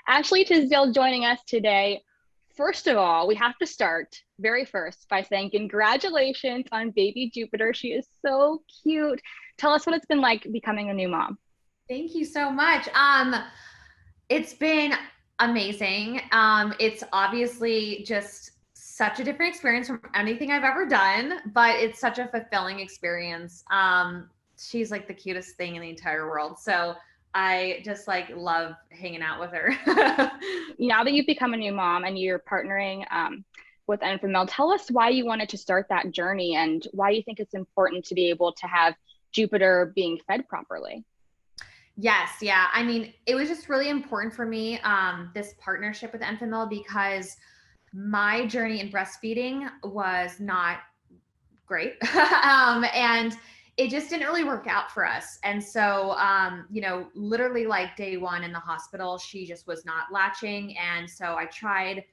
Ashley Tisdale joining us today. First of all, we have to start very first by saying congratulations on baby Jupiter. She is so cute. Tell us what it's been like becoming a new mom. Thank you so much. It's been amazing. It's obviously just such a different experience from anything I've ever done, but it's such a fulfilling experience. She's like the cutest thing in the entire world. So I just like love hanging out with her. Now that you've become a new mom and you're partnering with Enfamil, tell us why you wanted to start that journey and why you think it's important to be able to have Jupiter being fed properly. Yes, yeah. I mean, it was just really important for me, this partnership with Enfamil, because my journey in breastfeeding was not great. And it just didn't really work out for us. And so, literally like day one in the hospital, she just was not latching. And so I tried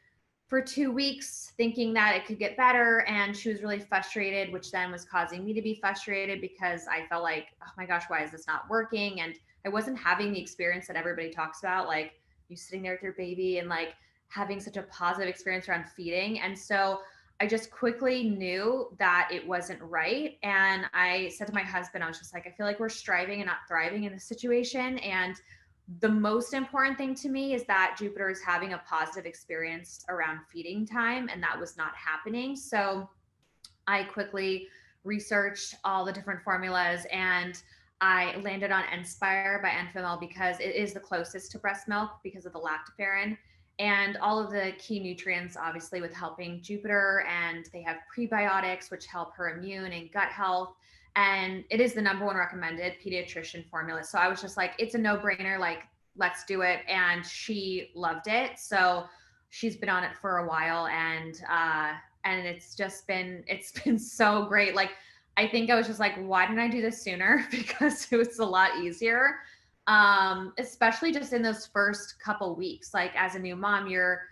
for 2 weeks thinking that it could get better. And she was really frustrated, which then was causing me to be frustrated because I felt like, oh my gosh, why is this not working? And I wasn't having the experience that everybody talks about, like you sitting there with your baby and like having such a positive experience around feeding. And so I just quickly knew that it wasn't right. And I said to my husband, I was just like, I feel like we're striving and not thriving in this situation. And the most important thing to me is that Jupiter is having a positive experience around feeding time, and that was not happening. So I quickly researched all the different formulas, and I landed on Inspire by Enfamil because it is the closest to breast milk because of the lactoferrin and all of the key nutrients, obviously, with helping Jupiter. And they have prebiotics, which help her immune and gut health. And it is the number one recommended pediatrician formula. So I was just like, it's a no brainer. Like, let's do it. And she loved it. So she's been on it for a while, and it's been so great. Like, I think I was just like, why didn't I do this sooner? Because it was a lot easier. Especially just in those first couple weeks. Like, as a new mom, you're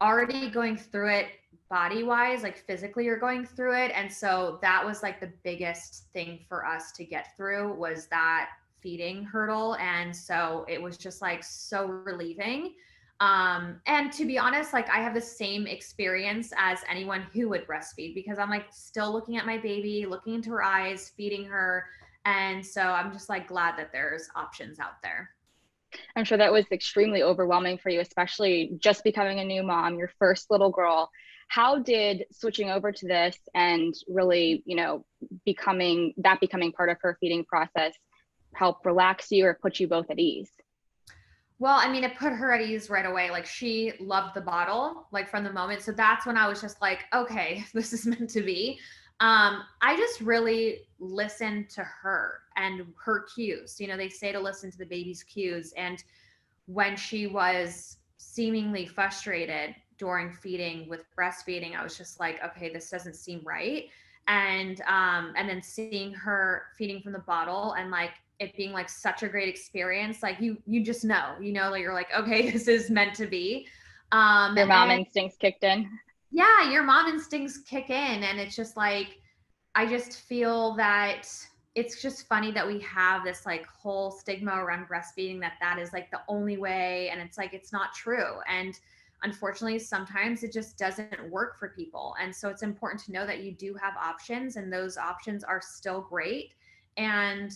already going through it body wise, like physically you're going through it. And so that was like the biggest thing for us to get through, was that feeding hurdle. And so it was just like so relieving. And to be honest, like I have the same experience as anyone who would breastfeed, because I'm like still looking at my baby, looking into her eyes, feeding her. And so I'm just like glad that there's options out there. I'm sure that was extremely overwhelming for you, especially just becoming a new mom, your first little girl. How did switching over to this and really, becoming part of her feeding process help relax you or put you both at ease? Well, I mean, it put her at ease right away. Like, she loved the bottle, like from the moment. So that's when I was just like, okay, this is meant to be. I just really listened to her and her cues. They say to listen to the baby's cues. And when she was seemingly frustrated during feeding with breastfeeding, I was just like, okay, this doesn't seem right. And then seeing her feeding from the bottle and like it being like such a great experience, like you just know, like you're like, okay, this is meant to be. Your mom And instincts kicked in. yeah, your mom instincts kick in, and it's just like, I just feel that it's just funny that we have this like whole stigma around breastfeeding, that is like the only way, and it's like it's not true. And unfortunately, sometimes it just doesn't work for people. And so it's important to know that you do have options, and those options are still great. And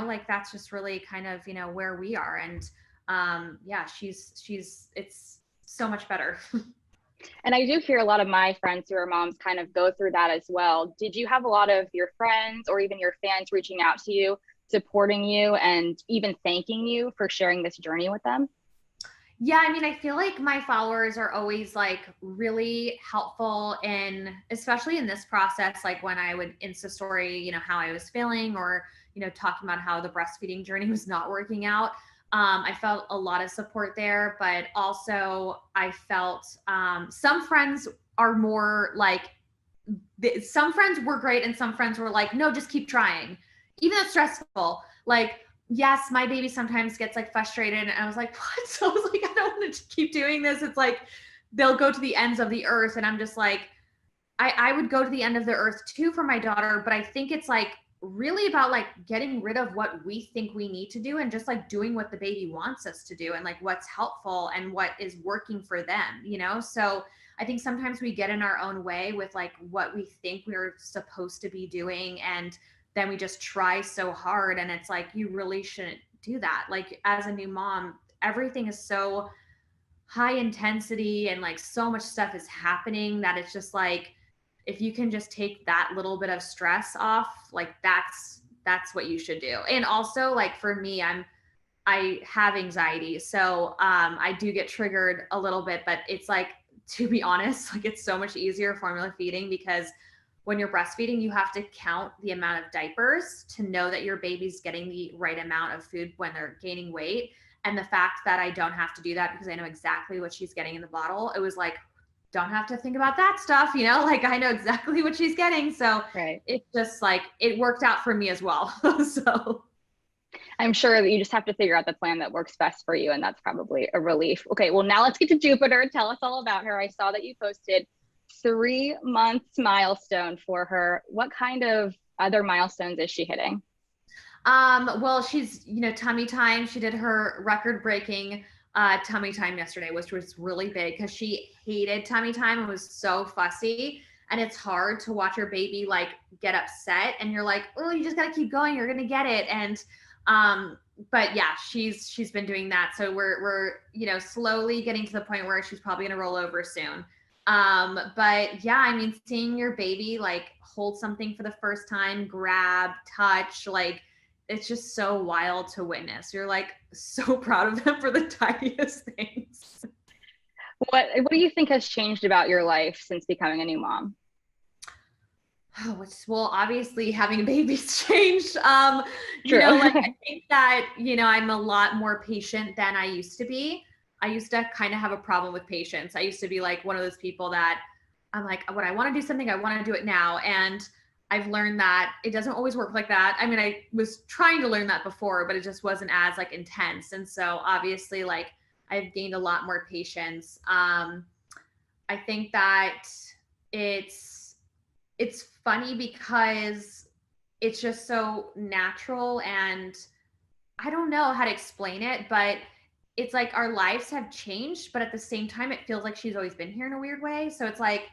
like that's just really kind of where we are. And yeah, she's it's so much better. And I do hear a lot of my friends who are moms kind of go through that as well. Did you have a lot of your friends or even your fans reaching out to you, supporting you, and even thanking you for sharing this journey with them? Yeah, I mean, I feel like my followers are always like really helpful in, especially in this process, like when I would Insta story, how I was feeling, or, talking about how the breastfeeding journey was not working out. I felt a lot of support there, but also I felt some friends are more like, some friends were great and some friends were like, no, just keep trying. Even though it's stressful, like, yes, my baby sometimes gets like frustrated. And I was like, what? So I was like, I don't want to keep doing this. It's like, they'll go to the ends of the earth. And I'm just like, I would go to the end of the earth too for my daughter. But I think it's like really about like getting rid of what we think we need to do and just like doing what the baby wants us to do and like what's helpful and what is working for them, you know? So I think sometimes we get in our own way with like what we think we're supposed to be doing. And then we just try so hard. And it's like, you really shouldn't do that. Like as a new mom, everything is so high intensity and like so much stuff is happening that it's just like, if you can just take that little bit of stress off, like that's what you should do. And also like for me, I have anxiety. So I do get triggered a little bit, but it's like, to be honest, like it's so much easier formula feeding because when you're breastfeeding, you have to count the amount of diapers to know that your baby's getting the right amount of food when they're gaining weight. And the fact that I don't have to do that because I know exactly what she's getting in the bottle, it was like, don't have to think about that stuff, you know, like I know exactly what she's getting. So Right. it's just like, it worked out for me as well. So I'm sure that you just have to figure out the plan that works best for you. And that's probably a relief. Okay, well, now let's get to Jupiter. Tell us all about her. I saw that you posted 3 months milestone for her. What kind of other milestones is she hitting? well, she's, you know, tummy time. She did her record breaking tummy time yesterday, which was really big because she hated tummy time and was so fussy. And it's hard to watch your baby like get upset and you're like, oh, you just got to keep going. You're going to get it. And, but yeah, she's been doing that. So we're, you know, slowly getting to the point where she's probably going to roll over soon. But yeah, I mean, seeing your baby like hold something for the first time, grab, touch, like, it's just so wild to witness. You're like so proud of them for the tiniest things. What do you think has changed about your life since becoming a new mom? Oh, well, obviously having a baby's changed. You True. know, like I think that, you know, I'm a lot more patient than I used to be. I used to kind of have a problem with patience. I used to be like one of those people that I'm like, when I want to do something, I want to do it now. And I've learned that it doesn't always work like that. I mean, I was trying to learn that before, but it just wasn't as like intense. And so obviously like I've gained a lot more patience. I think that it's funny because it's just so natural and I don't know how to explain it, but it's like our lives have changed, but at the same time, it feels like she's always been here in a weird way. So it's like,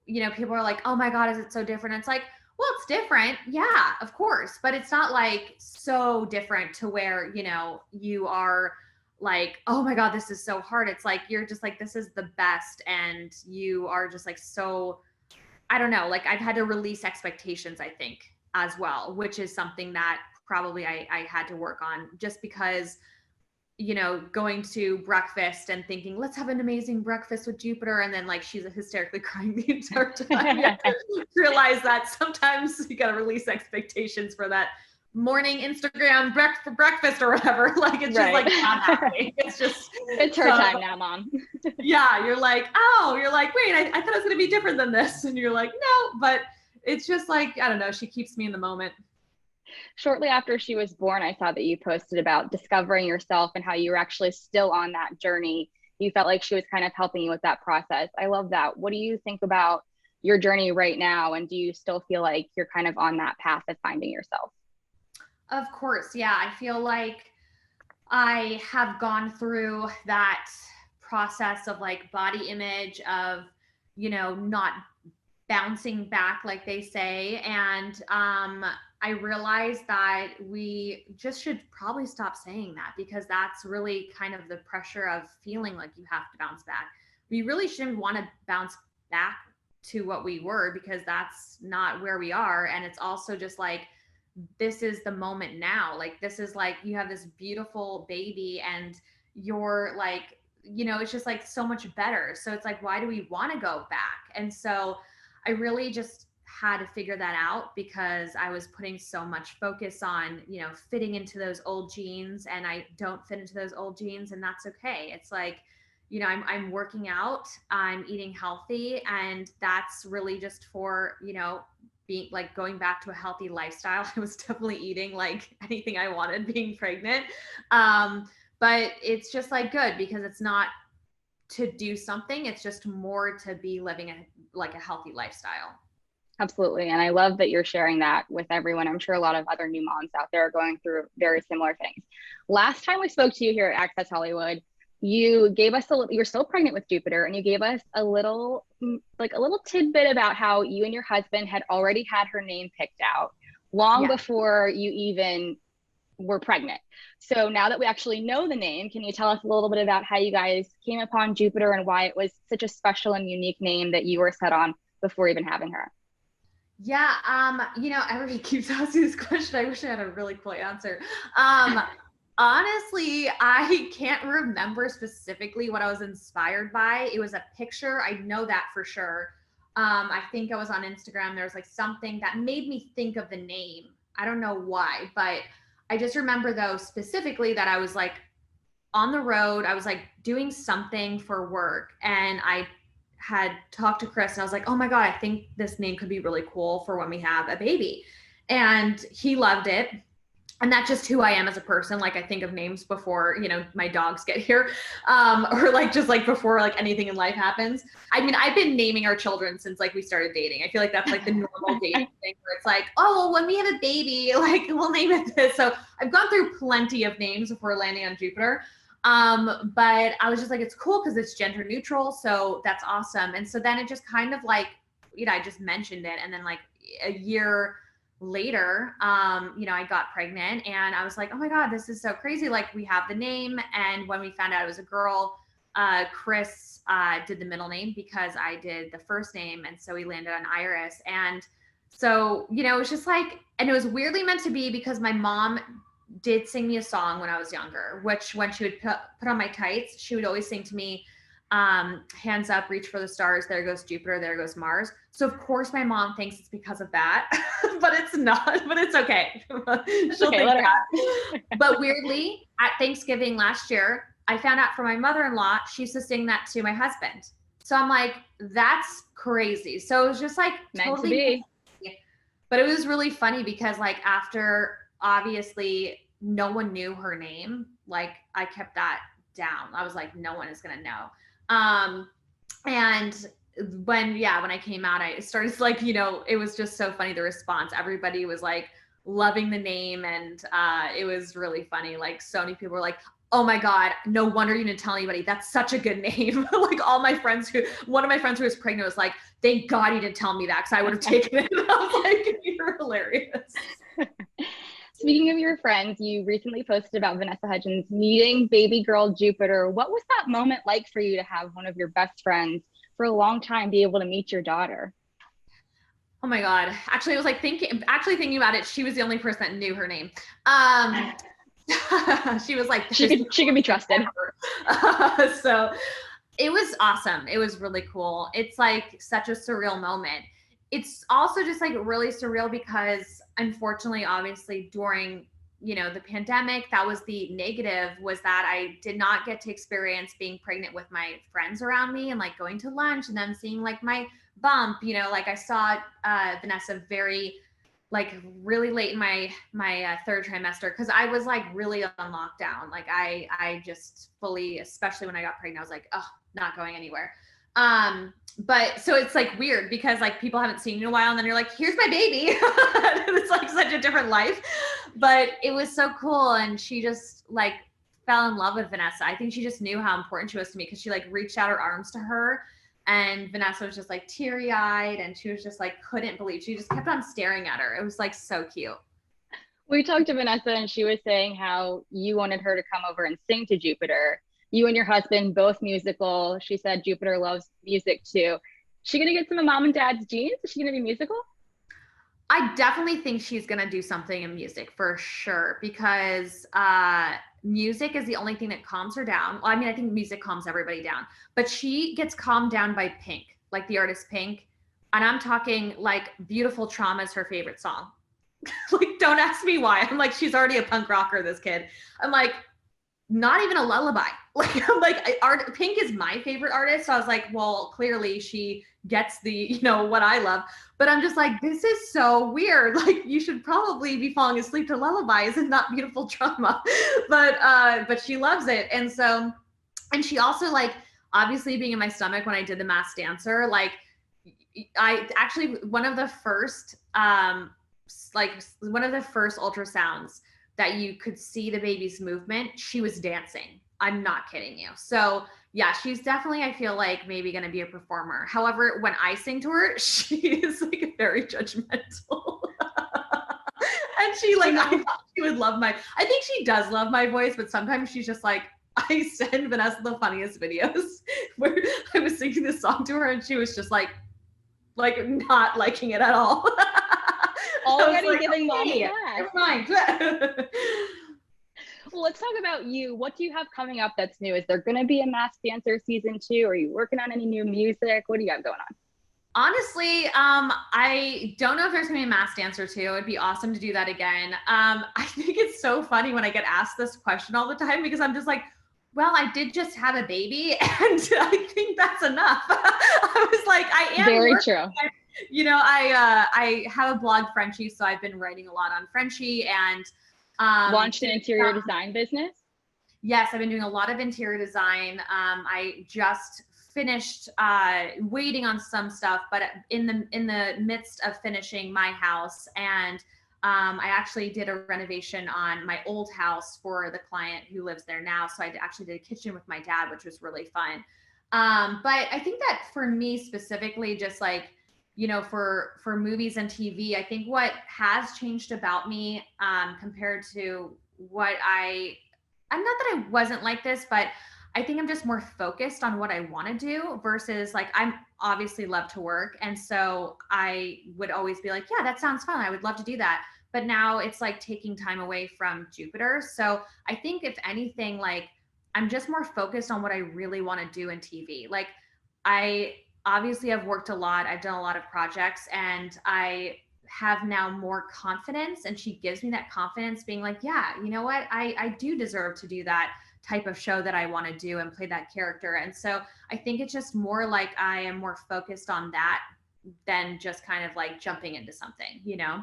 you know, people are like, oh my God, is it so different? And it's like, well, it's different. Yeah, of course. But it's not like so different to where, you know, you are like, oh my God, this is so hard. It's like, you're just like, this is the best. And you are just like, so, I don't know, like I've had to release expectations, I think, as well, which is something that probably I had to work on just because, you know, going to breakfast and thinking, let's have an amazing breakfast with Jupiter. And then like, she's hysterically crying the entire time. You have to realize that sometimes you got to release expectations for that morning Instagram breakfast or whatever. Like, it's just like not happening. It's just, It's her time now, mom. yeah. You're like, oh, you're like, wait, I thought it was going to be different than this. And you're like, no, but it's just like, I don't know. She keeps me in the moment. Shortly after she was born, I saw that you posted about discovering yourself and how you were actually still on that journey. You felt like she was kind of helping you with that process. I love that. What do you think about your journey right now? And do you still feel like you're kind of on that path of finding yourself? Of course. Yeah. I feel like I have gone through that process of like body image of, you know, not bouncing back like they say. And I realized that we just should probably stop saying that because that's really kind of the pressure of feeling like you have to bounce back. We really shouldn't want to bounce back to what we were because that's not where we are. And it's also just like, this is the moment now. Like, this is like, you have this beautiful baby and you're like, you know, it's just like so much better. So it's like, why do we want to go back? And so I really just had to figure that out because I was putting so much focus on, you know, fitting into those old jeans and I don't fit into those old jeans and that's okay. It's like, you know, I'm working out, I'm eating healthy and that's really just for, you know, being like going back to a healthy lifestyle. I was definitely eating like anything I wanted being pregnant. But it's just like good because it's not to do something. It's just more to be living like a healthy lifestyle. Absolutely. And I love that you're sharing that with everyone. I'm sure a lot of other new moms out there are going through very similar things. Last time we spoke to you here at Access Hollywood, you gave us a little, you're still pregnant with Jupiter, and you gave us a little, like a little tidbit about how you and your husband had already had her name picked out long Yeah. before you even were pregnant. So now that we actually know the name, can you tell us a little bit about how you guys came upon Jupiter and why it was such a special and unique name that you were set on before even having her? Yeah, everybody keeps asking this question. I wish I had a really cool answer. Honestly, I can't remember specifically what I was inspired by. It was a picture. I know that for sure. I think I was on Instagram. There was like something that made me think of the name. I don't know why, but I just remember though specifically that I was like on the road. I was like doing something for work, and I had talked to Chris, and I was like, oh my God, I think this name could be really cool for when we have a baby. And he loved it. And that's just who I am as a person. Like I think of names before, my dogs get here, or like just like before like anything in life happens. I mean, I've been naming our children since like we started dating. I feel like that's like the normal dating thing where it's like, oh, well, when we have a baby, like we'll name it this. So I've gone through plenty of names before landing on Jupiter. But I was just like, it's cool because it's gender neutral. So that's awesome. And so then it just kind of like, I just mentioned it. And then like a year later, I got pregnant, and I was like, oh my God, this is so crazy. Like we have the name. And when we found out it was a girl, Chris did the middle name because I did the first name. And so we landed on Iris. And so, it was just like, and it was weirdly meant to be because my mom did sing me a song when I was younger, which when she would put on my tights, she would always sing to me, hands up, reach for the stars, there goes Jupiter, there goes Mars. So of course my mom thinks it's because of that, but it's not, but it's okay. She'll Okay, think that. But weirdly, at Thanksgiving last year, I found out from my mother-in-law, she used to sing that to my husband. So I'm like, that's crazy. So it was just like meant to totally, be. but it was really funny because like after obviously no one knew her name, like I kept that down. I was like, no one is going to know. And when I came out, I started like, it was just so funny. The response, everybody was like loving the name. And, it was really funny. Like so many people were like, oh my God, no wonder you didn't tell anybody. That's such a good name. Like all my friends one of my friends who was pregnant was like, thank God you didn't tell me that, because I would have taken it. I was like, you're hilarious. Speaking of your friends, you recently posted about Vanessa Hudgens meeting baby girl Jupiter. What was that moment like for you to have one of your best friends for a long time be able to meet your daughter? Oh my God. Actually, I was like thinking about it. She was the only person that knew her name. She was like, she could be trusted. So it was awesome. It was really cool. It's like such a surreal moment. It's also just like really surreal because unfortunately, obviously during, the pandemic, that was the negative, was that I did not get to experience being pregnant with my friends around me and like going to lunch and then seeing like my bump, like I saw Vanessa very like really late in my third trimester, because I was like really on lockdown. Like I just fully, especially when I got pregnant, I was like, oh, not going anywhere. But so it's like weird because like people haven't seen you in a while, and then you're like, here's my baby. It's like such a different life, but it was so cool. And she just like fell in love with Vanessa. I think she just knew how important she was to me, because she like reached out her arms to her, and Vanessa was just like teary eyed, and she was just like, couldn't believe, she just kept on staring at her. It was like so cute. We talked to Vanessa, and she was saying how you wanted her to come over and sing to Jupiter. You and your husband, both musical. She said Jupiter loves music too. She gonna get some of mom and dad's genes? Is she gonna be musical? I definitely think she's gonna do something in music for sure, because music is the only thing that calms her down. Well, I mean, I think music calms everybody down, but she gets calmed down by Pink, like the artist Pink. And I'm talking like Beautiful Trauma is her favorite song. Like, don't ask me why. I'm like, she's already a punk rocker, this kid. I'm like, not even a lullaby. Like, I'm like, Pink is my favorite artist. So I was like, well, clearly she gets the, what I love. But I'm just like, this is so weird. Like, you should probably be falling asleep to lullabies and not Beautiful Trauma. But she loves it. And so, and she also like, obviously being in my stomach when I did the Masked Dancer, like I actually, one of the first ultrasounds that you could see the baby's movement, she was dancing. I'm not kidding you. So yeah, she's definitely, I feel like, maybe going to be a performer. However, when I sing to her, she is like very judgmental. And she like, I thought she would love I think she does love my voice, but sometimes she's just like, I send Vanessa the funniest videos where I was singing this song to her and she was just like not liking it at all. Already like, giving mom okay, never mind. Well, let's talk about you. What do you have coming up that's new? Is there going to be a Masked Dancer season 2? Are you working on any new music? What do you have going on? Honestly, I don't know if there's gonna be a Masked Dancer 2. It'd be awesome to do that again. I think it's so funny when I get asked this question all the time because I'm just like, well, I did just have a baby and I think that's enough. I was like, I am very true. You know, I have a blog, Frenchie, so I've been writing a lot on Frenchie and launched an interior design business. Yes, I've been doing a lot of interior design. I just finished waiting on some stuff, but in the midst of finishing my house, and I actually did a renovation on my old house for the client who lives there now. So I actually did a kitchen with my dad, which was really fun. But I think that for me specifically, just like, you know, for movies and TV, I think what has changed about me compared to what I'm not that I wasn't like this, but I think I'm just more focused on what I want to do versus like, I'm obviously love to work. And so I would always be like, yeah, that sounds fun. I would love to do that. But now it's like taking time away from Jupiter. So I think if anything, like I'm just more focused on what I really want to do in TV. Like I obviously have worked a lot. I've done a lot of projects and I have now more confidence, and she gives me that confidence being like, yeah, you know what? I do deserve to do that type of show that I want to do and play that character. And so I think it's just more like I am more focused on that than just kind of like jumping into something, you know?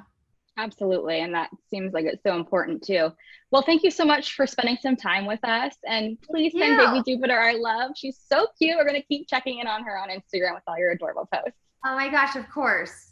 Absolutely. And that seems like it's so important too. Well, thank you so much for spending some time with us. And please send baby Jupiter our love. She's so cute. We're going to keep checking in on her on Instagram with all your adorable posts. Oh my gosh, of course.